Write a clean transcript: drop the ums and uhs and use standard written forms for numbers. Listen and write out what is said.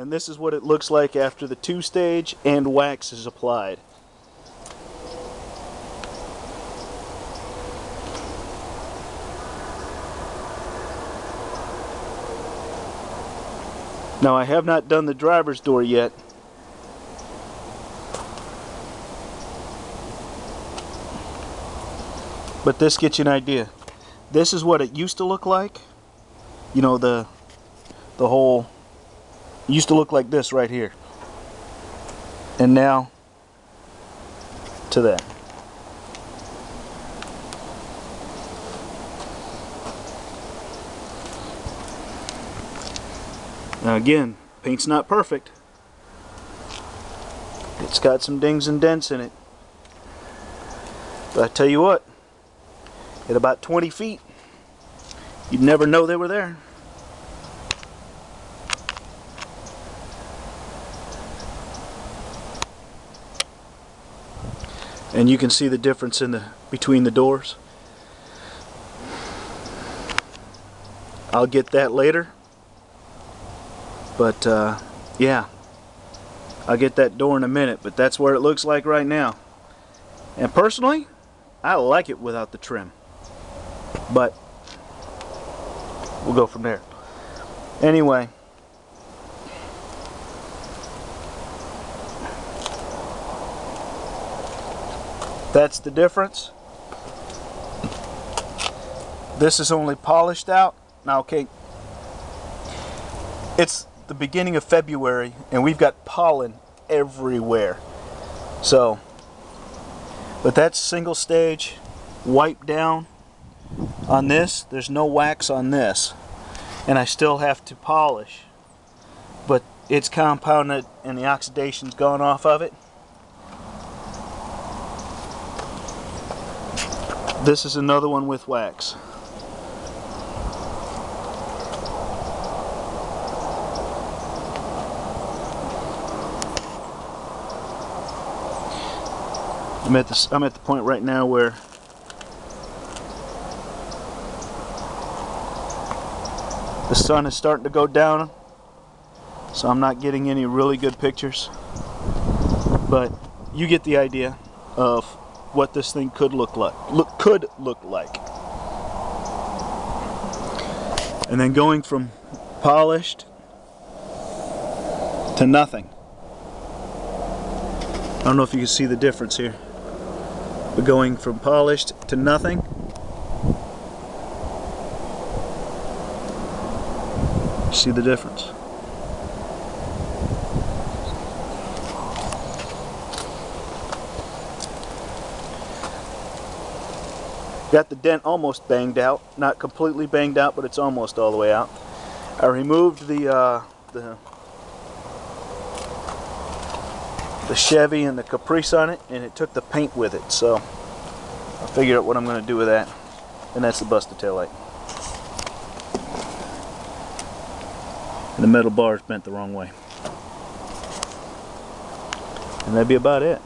and this is what it looks like after the 2-stage and wax is applied. Now, I have not done the driver's door yet. But this gets you an idea. This is what it used to look like. You know, the whole used to look like this right here. And now to that. Now again, paint's not perfect. It's got some dings and dents in it. But I tell you what, at about 20 feet, you'd never know they were there. And you can see the difference in between the doors. I'll get that later. But yeah, I'll get that door in a minute, but that's what it looks like right now. And personally, I like it without the trim. But we'll go from there. Anyway, that's the difference. This is only polished out. Now, okay, it's the beginning of February and we've got pollen everywhere. So, but that's single stage, wiped down. On this, there's no wax on this, and I still have to polish, but it's compounded and the oxidation's gone off of it. This is another one with wax. I'm at the point right now where the sun is starting to go down, so I'm not getting any really good pictures, but you get the idea of what this thing could look like. And then going from polished to nothing. I don't know if you can see the difference here, but going from polished to nothing. See the difference? Got the dent almost banged out, not completely banged out, but it's almost all the way out. I removed the Chevy and the Caprice on it, and it took the paint with it. So I figured out what I'm going to do with that, and that's the busted tail light. And the metal bar is bent the wrong way. And that'd be about it.